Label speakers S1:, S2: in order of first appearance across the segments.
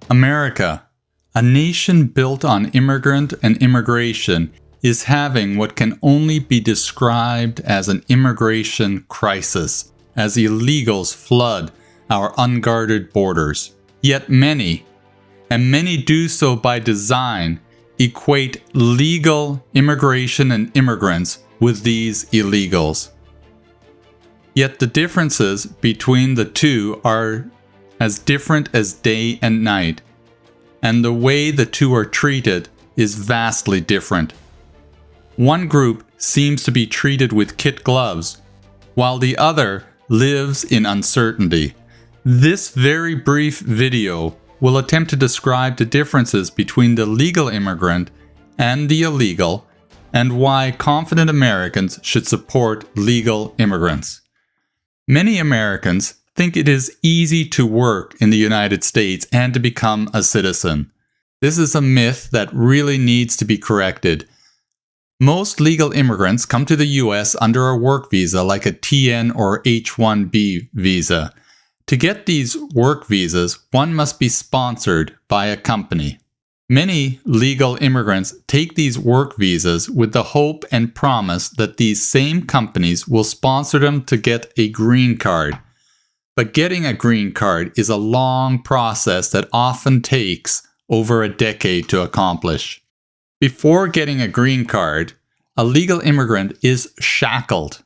S1: America, a nation built on immigrant and immigration, is having what can only be described as an immigration crisis, as illegals flood our unguarded borders. Yet many, and many do so by design, equate legal immigration and immigrants with these illegals. Yet the differences between the two are as different as day and night, and the way the two are treated is vastly different. One group seems to be treated with kid gloves, while the other lives in uncertainty. This very brief video will attempt to describe the differences between the legal immigrant and the illegal, and why confident Americans should support legal immigrants. Many Americans think it is easy to work in the United States and to become a citizen. This is a myth that really needs to be corrected. Most legal immigrants come to the US under a work visa like a TN or H-1B visa. To get these work visas, one must be sponsored by a company. Many legal immigrants take these work visas with the hope and promise that these same companies will sponsor them to get a green card. But getting a green card is a long process that often takes over a decade to accomplish. Before getting a green card, a legal immigrant is shackled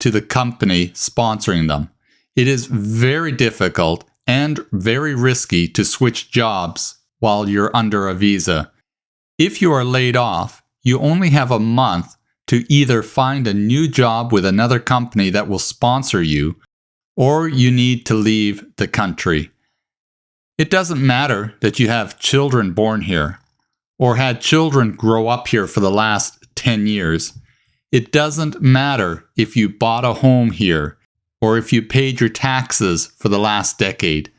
S1: to the company sponsoring them. It is very difficult and very risky to switch jobs while you're under a visa. If you are laid off, you only have a month to either find a new job with another company that will sponsor you, or you need to leave the country. It doesn't matter that you have children born here, or had children grow up here for the last 10 years. It doesn't matter if you bought a home here, or if you paid your taxes for the last decade.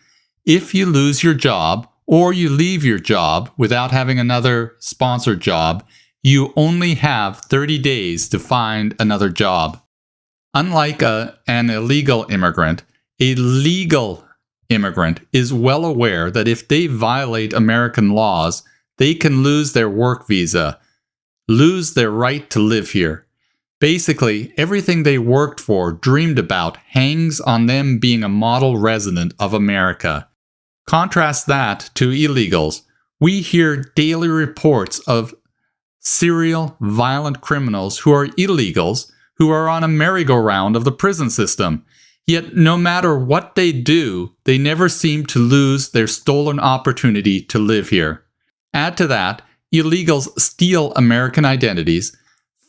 S1: If you lose your job, or you leave your job without having another sponsored job, you only have 30 days to find another job. Unlike an illegal immigrant, a legal immigrant is well aware that if they violate American laws, they can lose their work visa, lose their right to live here. Basically, everything they worked for, dreamed about, hangs on them being a model resident of America. Contrast that to illegals. We hear daily reports of serial violent criminals who are illegals, who are on a merry-go-round of the prison system. Yet no matter what they do, they never seem to lose their stolen opportunity to live here. Add to that, illegals steal American identities,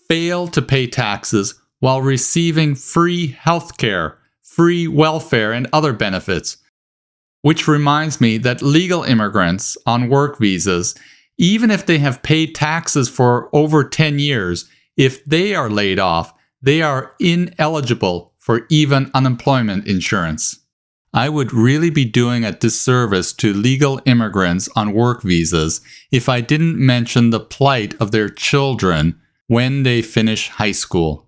S1: fail to pay taxes while receiving free healthcare, free welfare, and other benefits. Which reminds me that legal immigrants on work visas, even if they have paid taxes for over 10 years, if they are laid off, they are ineligible for even unemployment insurance. I would really be doing a disservice to legal immigrants on work visas if I didn't mention the plight of their children when they finish high school.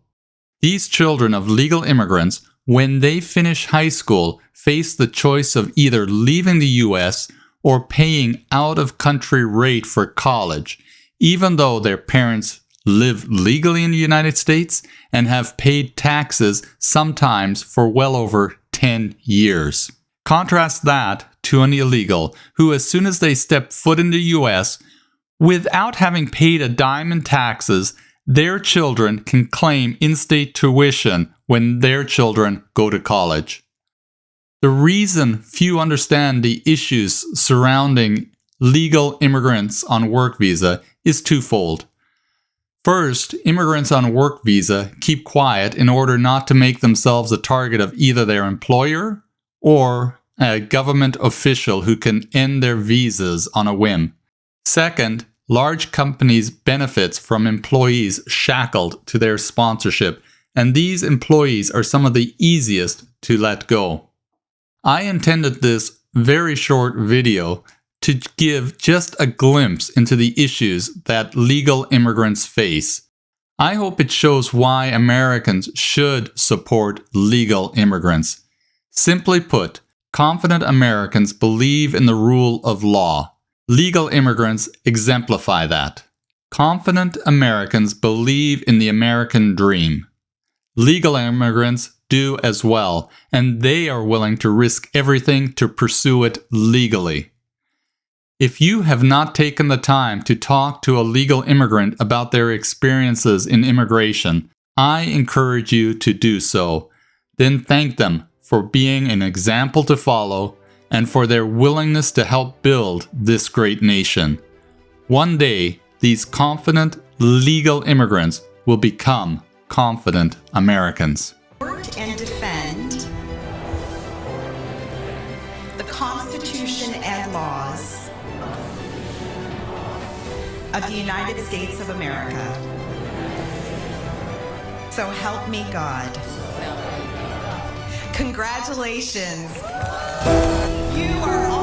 S1: These children of legal immigrants, when they finish high school, face the choice of either leaving the US or paying out-of-country rate for college, even though their parents live legally in the United States and have paid taxes sometimes for well over 10 years. Contrast that to an illegal who, as soon as they step foot in the US, without having paid a dime in taxes, their children can claim in-state tuition when their children go to college. The reason few understand the issues surrounding legal immigrants on work visa is twofold. First, immigrants on work visa keep quiet in order not to make themselves a target of either their employer or a government official who can end their visas on a whim. Second, large companies benefit from employees shackled to their sponsorship, and these employees are some of the easiest to let go. I intended this very short video to give just a glimpse into the issues that legal immigrants face. I hope it shows why Americans should support legal immigrants. Simply put, Confident Americans believe in the rule of law. Legal immigrants exemplify that. Confident Americans believe in the American dream. Legal immigrants do as well, and they are willing to risk everything to pursue it legally. If you have not taken the time to talk to a legal immigrant about their experiences in immigration, I encourage you to do so. Then thank them for being an example to follow and for their willingness to help build this great nation. One day, these confident legal immigrants will become confident Americans.
S2: Support and defend the Constitution and laws of the United States of America. So help me God. Congratulations. You are all